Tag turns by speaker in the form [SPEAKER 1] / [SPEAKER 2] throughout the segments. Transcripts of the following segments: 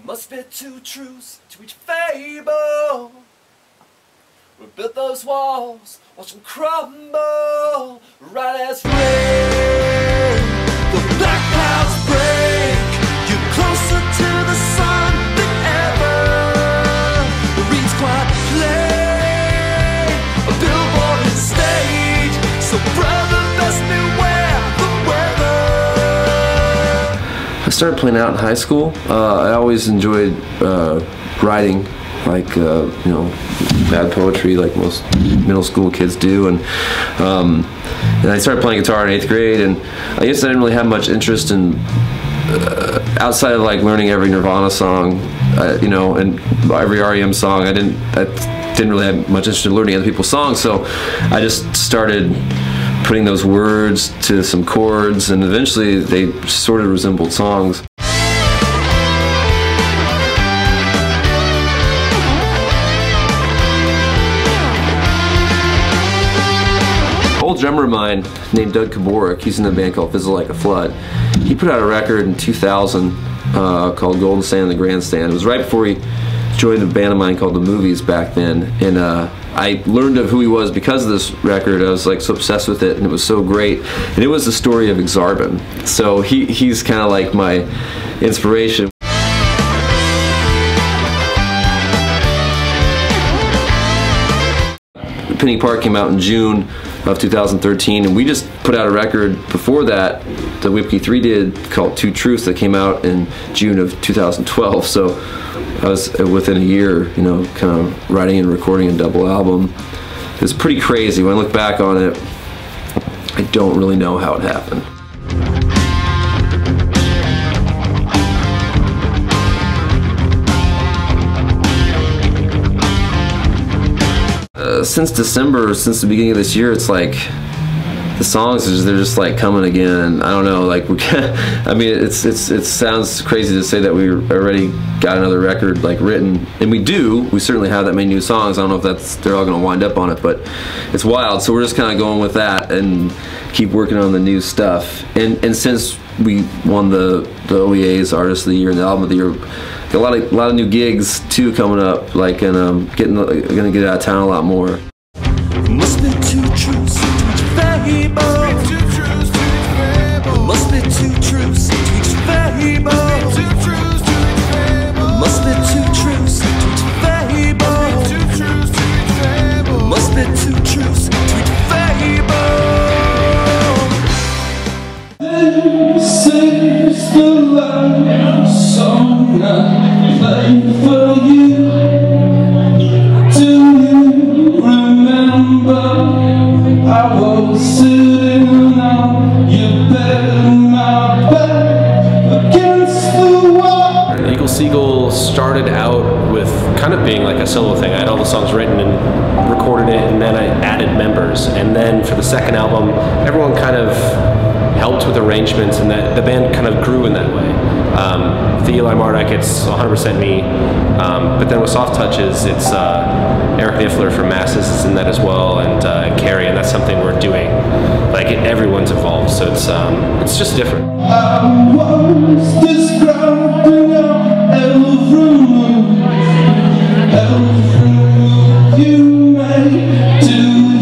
[SPEAKER 1] Must be two truths to each fable. We built those walls, watch them crumble, right as rain. The black clouds break, you're closer to the sun than ever. The reed's quite plain, a billboard and stage. So brother, best beware the weather.
[SPEAKER 2] I started playing out in high school. I always enjoyed writing, like you know, bad poetry, like most middle school kids do, and I started playing guitar in 8th grade. And I guess I didn't really have much interest in outside of like learning every Nirvana song, you know, and every REM song. I didn't really have much interest in learning other people's songs, so I just started putting those words to some chords, and eventually they sort of resembled songs. Old drummer of mine named Doug Kaborik, he's in a band called Fizzle Like a Flood. He put out a record in 2000 called Golden Sand in the Grandstand. It was right before he joined a band of mine called The Movies back then, and I learned of who he was because of this record. I was like so obsessed with it, and it was so great. And it was the story of Exarban. So he's kind of like my inspiration. Penny Park came out in June of 2013, and we just put out a record before that Whipkey 3 did called Two Truths that came out in June of 2012. So I was within a year, you know, kind of writing and recording a double album. It was pretty crazy. When I look back on it, I don't really know how it happened. Since December, since the beginning of this year, it's like the songs they're just like coming again. I don't know, like I mean, it sounds crazy to say that we already got another record like written, and we do. We certainly have that many new songs. I don't know if they're all going to wind up on it, but it's wild. So we're just kind of going with that and keep working on the new stuff. And since we won the OEA's Artist of the Year and the Album of the Year, got a lot of new gigs too coming up, like, and gonna get out of town a lot more.
[SPEAKER 1] Must be two truths to each fable. Must be two truths to each fable. Must be two truths to each fable. Must be two truths to each fable. This is the love song I play for you. Do you remember I was sitting on your bed, my back against the wall?
[SPEAKER 3] Eagle Seagull started out with kind of being like a solo thing. I had all the songs written and recorded it, and then I added members. And then for the second album, everyone kind of helped with arrangements, and that the band kind of grew in that way. The Eli Mardock, it's 100% me, but then with Soft Touches, it's Eric Niffler from Masses is in that as well, and Carrie, and that's something we're doing. Like, everyone's involved, so it's just different.
[SPEAKER 1] I was describing every move you made. Do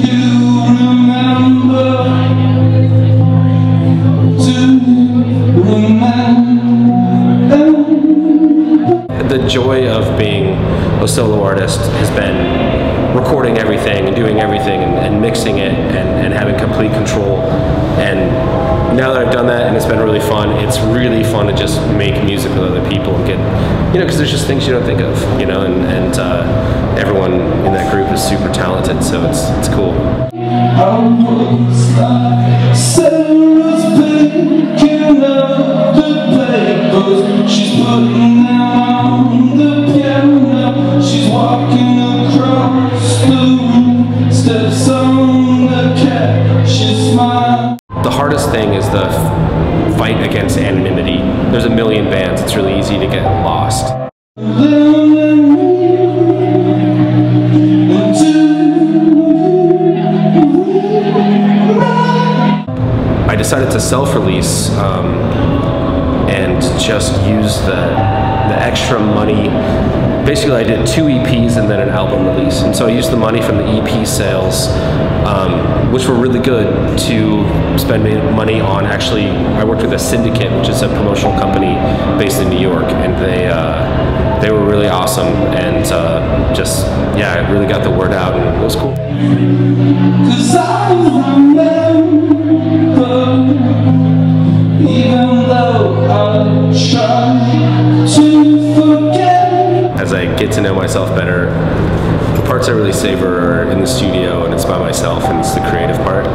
[SPEAKER 1] you remember?
[SPEAKER 3] The joy of being a solo artist has been recording everything and doing everything and mixing it and having complete control. And now that I've done that and it's been really fun, it's really fun to just make music with other people and get, you know, because there's just things you don't think of, you know, and everyone in that group is super talented, so it's cool.
[SPEAKER 1] I was like Sarah's picking up the papers. She's putting them on the piano. She's walking across the room, steps on the cat. She smiles.
[SPEAKER 3] The hardest thing is the fight against anonymity. There's a million bands. It's really easy to get lost. I decided to self-release and just use the the extra money. Basically, I did 2 EPs and then an album release, and so I used the money from the EP sales, which were really good, to spend money on. Actually, I worked with a Syndicate, which is a promotional company based in New York, and they were really awesome, and just, yeah, it really got the word out, and it was cool.
[SPEAKER 4] 'Cause I remember, even though I try to forget.
[SPEAKER 3] As I get to know myself better, the parts I really savor are in the studio, and it's by myself, and it's the creative part.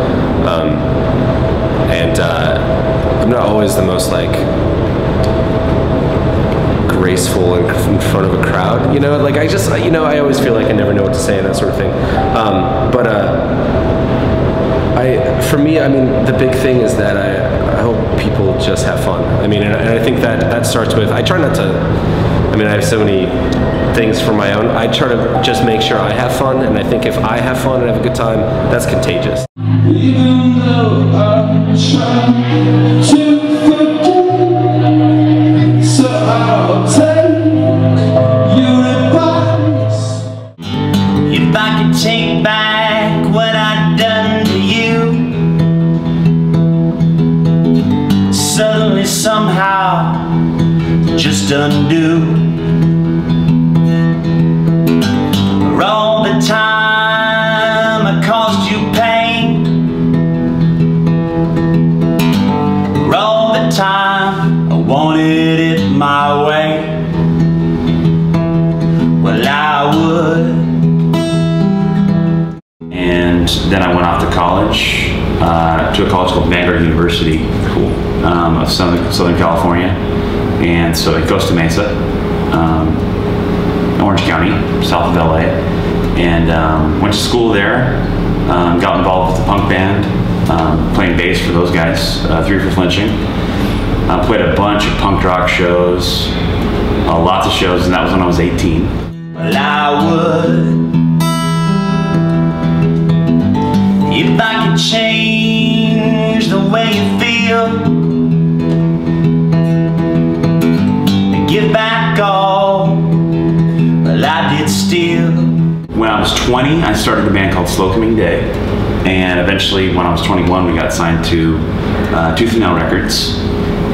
[SPEAKER 3] I'm not always the most like graceful in front of a crowd, you know, like I just, you know, I always feel like I never know what to say and that sort of thing. For me, I mean, the big thing is that I hope people just have fun. I mean, and I think that starts with, I try not to, I mean, I have so many things for my own. I try to just make sure I have fun, and I think if I have fun and have a good time, that's contagious.
[SPEAKER 4] Even though I try to forget, so I'll take your advice.
[SPEAKER 5] If I could take back what I'd done to you, suddenly somehow just undo. For all the time I caused you pain, for all the time I wanted it my way, well, I would.
[SPEAKER 6] And then I went off to college, to a college called Vanguard University, of Southern California, and so in Costa Mesa, Orange County, south of LA, and went to school there, got involved with the punk band, playing bass for those guys, 3 for Flinching. Played a bunch of punk rock shows, lots of shows, and that was when I was 18.
[SPEAKER 5] Well, I would. If I could change the way you feel and give back all, well, I did steal.
[SPEAKER 6] When I was 20, I started a band called Slow Coming Day, and eventually when I was 21, we got signed to Tooth and Nail Records,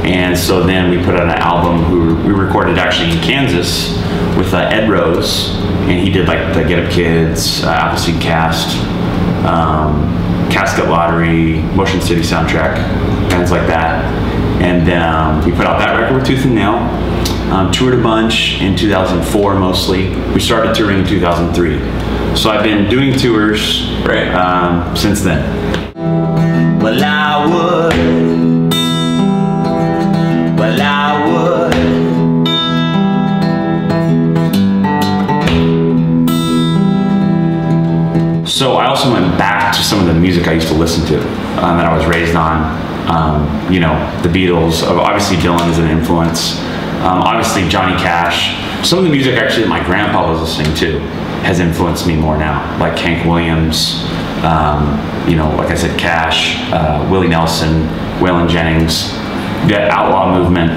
[SPEAKER 6] and so then we put out an album. We recorded actually in Kansas with Ed Rose, and he did like the Get Up Kids, Appleseed Cast, Casket Lottery, Motion City Soundtrack, bands like that. And we put out that record with Tooth and Nail. Toured a bunch in 2004 mostly. We started touring in 2003. So I've been doing tours since then.
[SPEAKER 5] Well, I would. Well, I would.
[SPEAKER 6] So I also went back to some of the music I used to listen to that I was raised on. You know, the Beatles, obviously Dylan is an influence. Obviously Johnny Cash. Some of the music actually that my grandpa was listening to has influenced me more now, like Hank Williams, you know, like I said, Cash, Willie Nelson, Waylon Jennings, that outlaw movement,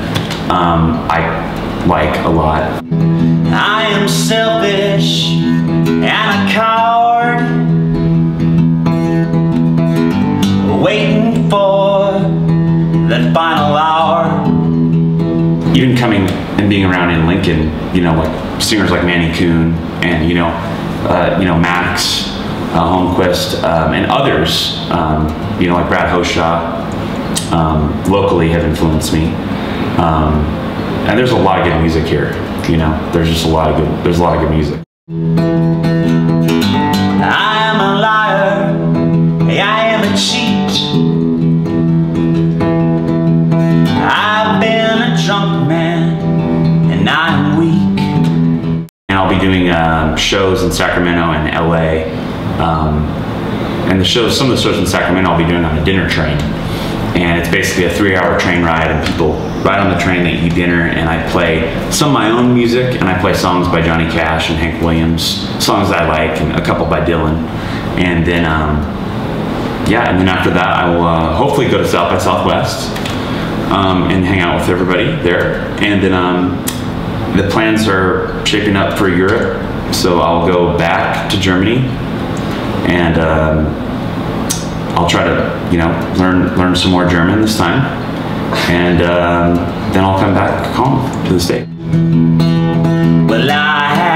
[SPEAKER 6] I like a lot.
[SPEAKER 5] I am selfish and a coward, waiting for that final hour.
[SPEAKER 6] Even coming and being around in Lincoln, you know, like singers like Manny Coon and you know Max Holmquist and others, you know, like Brad Hoshaw, locally have influenced me. And there's a lot of good music here. You know, there's just a lot of good music.
[SPEAKER 5] I am a liar, I am a cheat. I've been a drunk man, and I'm weak.
[SPEAKER 6] And I'll be doing shows in Sacramento and LA. And some of the shows in Sacramento I'll be doing on a dinner train. And it's basically a 3-hour train ride, and people ride on the train, they eat dinner, and I play some of my own music, and I play songs by Johnny Cash and Hank Williams, songs I like, and a couple by Dylan. And then, yeah, and then after that, I will hopefully go to South by Southwest and hang out with everybody there. And then the plans are shaping up for Europe, so I'll go back to Germany, and I'll try to, you know, learn some more German this time, and then I'll come back home to the States.
[SPEAKER 5] Well, I